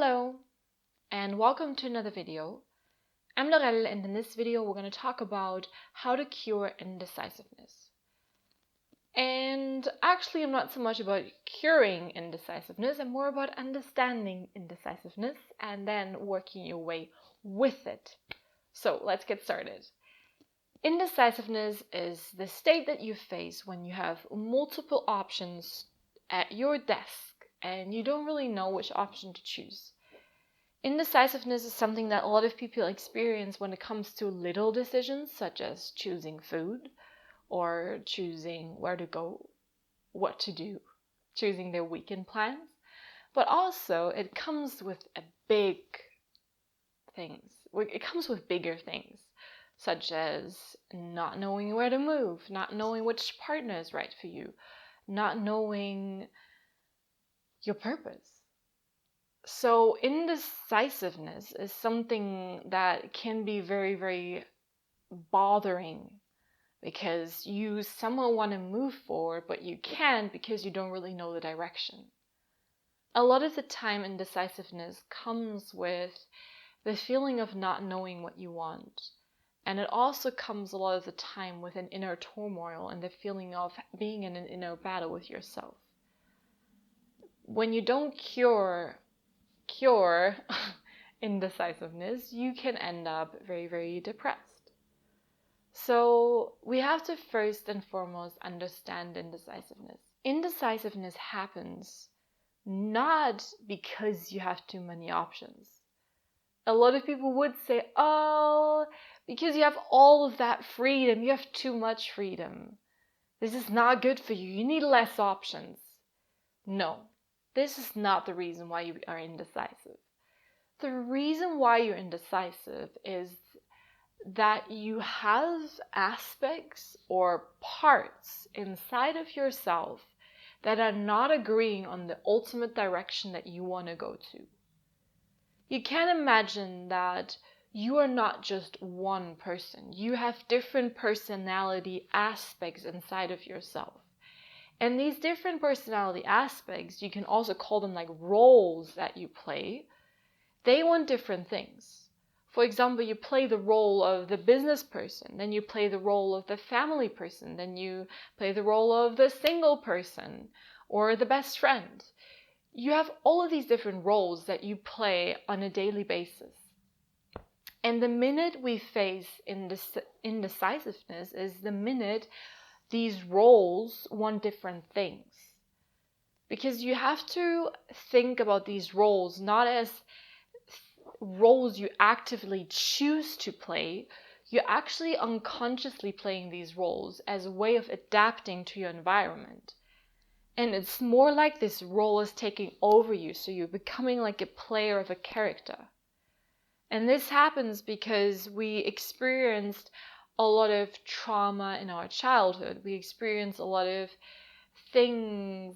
Hello, and welcome to another video. I'm Lorelle, and in this video we're going to talk about how to cure indecisiveness. And actually, I'm not so much about curing indecisiveness, I'm more about understanding indecisiveness and then working your way with it. So let's get started. Indecisiveness is the state that you face when you have multiple options at your desk and you don't really know which option to choose. Indecisiveness is something that a lot of people experience when it comes to little decisions, such as choosing food or choosing where to go, what to do, choosing their weekend plans. But also, it comes with bigger things, such as not knowing where to move, not knowing which partner is right for you, not knowing your purpose. So indecisiveness is something that can be very, very bothering because you somehow want to move forward, but you can't because you don't really know the direction. A lot of the time, indecisiveness comes with the feeling of not knowing what you want. And it also comes a lot of the time with an inner turmoil and the feeling of being in an inner battle with yourself. When you don't cure indecisiveness, you can end up very, very depressed. So we have to first and foremost understand indecisiveness. Indecisiveness happens not because you have too many options. A lot of people would say, oh, because you have all of that freedom, you have too much freedom. This is not good for you. You need less options. No, this is not the reason why you are indecisive. The reason why you're indecisive is that you have aspects or parts inside of yourself that are not agreeing on the ultimate direction that you want to go to. You can imagine that you are not just one person. You have different personality aspects inside of yourself. And these different personality aspects, you can also call them like roles that you play. They want different things. For example, you play the role of the business person, then you play the role of the family person, then you play the role of the single person or the best friend. You have all of these different roles that you play on a daily basis. And the minute we face indecisiveness is the minute these roles want different things. Because you have to think about these roles not as roles you actively choose to play. You're actually unconsciously playing these roles as a way of adapting to your environment. And it's more like this role is taking over you, so you're becoming like a player of a character. And this happens because we experienced a lot of trauma in our childhood. We experienced a lot of things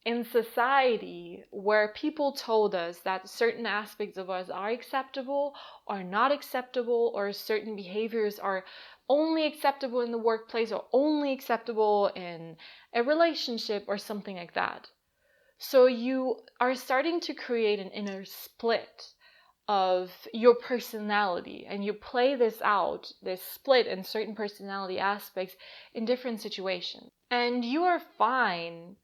in society where people told us that certain aspects of us are acceptable or not acceptable, or certain behaviors are only acceptable in the workplace or only acceptable in a relationship or something like that. So you are starting to create an inner split of your personality, and you play this out, this split in certain personality aspects in different situations. And you are fine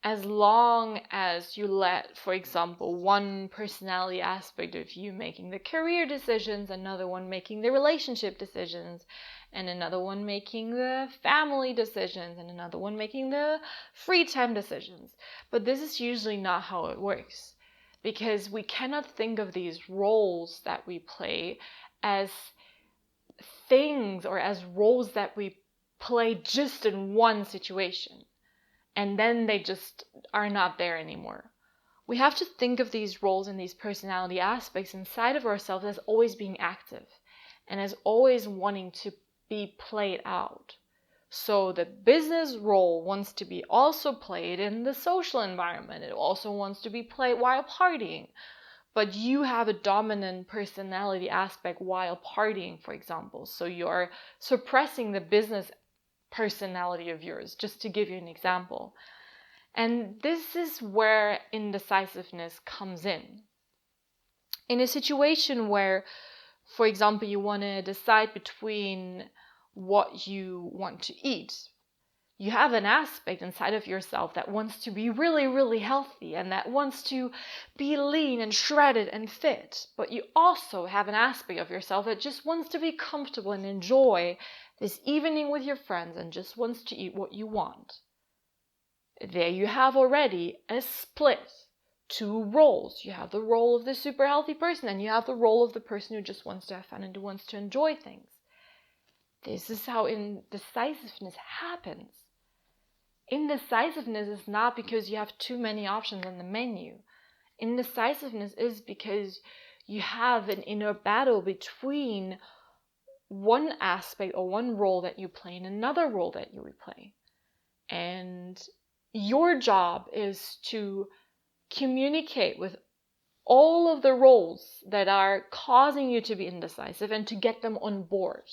as long as you let, for example, one personality aspect of you making the career decisions, another one making the relationship decisions, and another one making the family decisions, and another one making the free time decisions. But this is usually not how it works, because we cannot think of these roles that we play as things or as roles that we play just in one situation, and then they just are not there anymore. We have to think of these roles and these personality aspects inside of ourselves as always being active and as always wanting to be played out. So the business role wants to be also played in the social environment. It also wants to be played while partying. But you have a dominant personality aspect while partying, for example. So you're suppressing the business personality of yours, just to give you an example. And this is where indecisiveness comes in. In a situation where, for example, you want to decide between what you want to eat, you have an aspect inside of yourself that wants to be really, really healthy and that wants to be lean and shredded and fit. But you also have an aspect of yourself that just wants to be comfortable and enjoy this evening with your friends and just wants to eat what you want. There you have already a split. Two roles. You have the role of the super healthy person and you have the role of the person who just wants to have fun and who wants to enjoy things. This is how indecisiveness happens. Indecisiveness is not because you have too many options on the menu. Indecisiveness is because you have an inner battle between one aspect or one role that you play and another role that you play. And your job is to communicate with all of the roles that are causing you to be indecisive and to get them on board.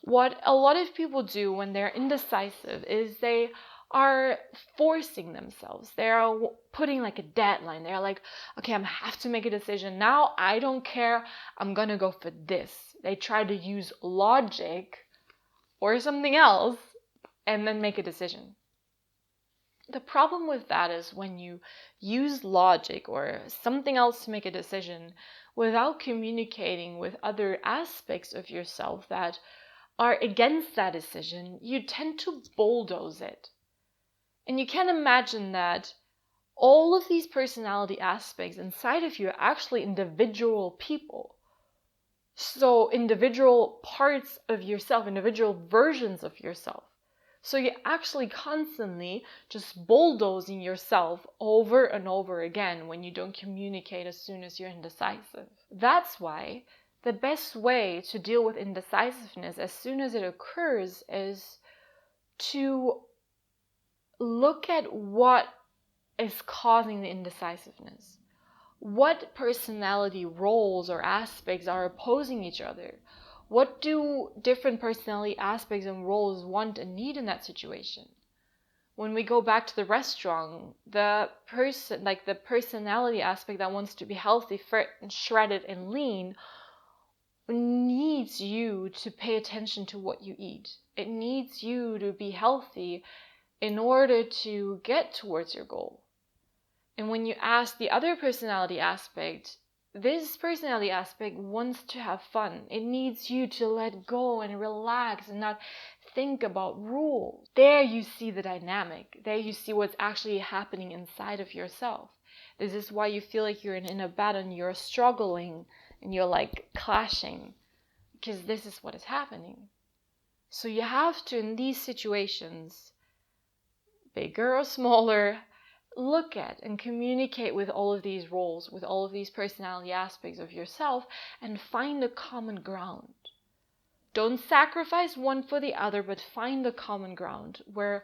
What a lot of people do when they're indecisive is they are forcing themselves. They are putting like a deadline. They're like, okay, I have to make a decision now. I don't care. I'm going to go for this. They try to use logic or something else and then make a decision. The problem with that is when you use logic or something else to make a decision without communicating with other aspects of yourself that are against that decision, you tend to bulldoze it. And you can imagine that all of these personality aspects inside of you are actually individual people. So individual parts of yourself, individual versions of yourself. So you're actually constantly just bulldozing yourself over and over again when you don't communicate as soon as you're indecisive. That's why the best way to deal with indecisiveness as soon as it occurs is to look at what is causing the indecisiveness. What personality roles or aspects are opposing each other? What do different personality aspects and roles want and need in that situation? When we go back to the restaurant, the personality aspect that wants to be healthy, fit, and shredded and lean needs you to pay attention to what you eat. It needs you to be healthy in order to get towards your goal. And when you ask the other personality aspect, this personality aspect wants to have fun. It needs you to let go and relax and not think about rules. There you see the dynamic. There you see what's actually happening inside of yourself. This is why you feel like you're in a battle and you're struggling and you're like clashing, because this is what is happening. So you have to, in these situations, bigger or smaller, look at and communicate with all of these roles, with all of these personality aspects of yourself, and find a common ground. Don't sacrifice one for the other, but find a common ground where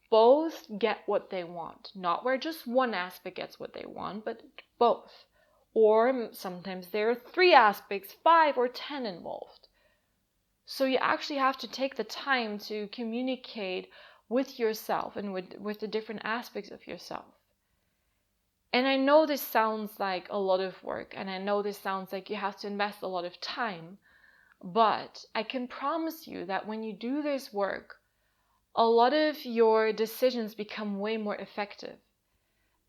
both get what they want. Not where just one aspect gets what they want, but both. Or sometimes there are 3 aspects, 5 or 10 involved. So you actually have to take the time to communicate with yourself and with the different aspects of yourself. And I know this sounds like a lot of work, and I know this sounds like you have to invest a lot of time, but I can promise you that when you do this work, a lot of your decisions become way more effective.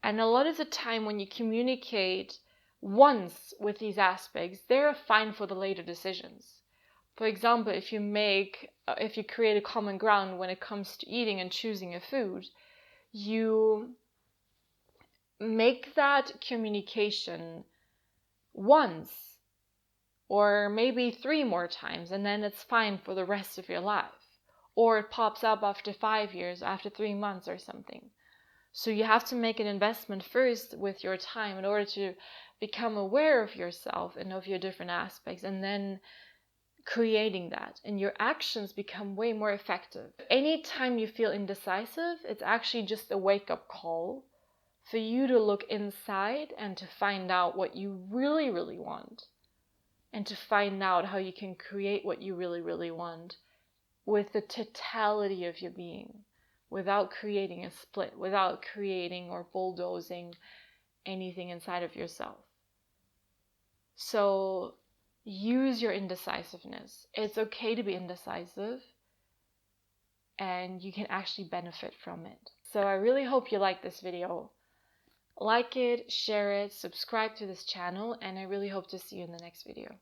And a lot of the time when you communicate once with these aspects, they're fine for the later decisions. For example, if you create a common ground when it comes to eating and choosing a food, you make that communication once or maybe 3 more times, and then it's fine for the rest of your life. Or it pops up after 5 years, after 3 months or something. So you have to make an investment first with your time in order to become aware of yourself and of your different aspects, and then creating that, and your actions become way more effective. Anytime you feel indecisive, it's actually just a wake-up call for you to look inside and to find out what you really, really want, and to find out how you can create what you really, really want with the totality of your being, without creating a split, without creating or bulldozing anything inside of yourself. So use your indecisiveness. It's okay to be indecisive, and you can actually benefit from it. So I really hope you like this video. Like it, share it, subscribe to this channel, and I really hope to see you in the next video.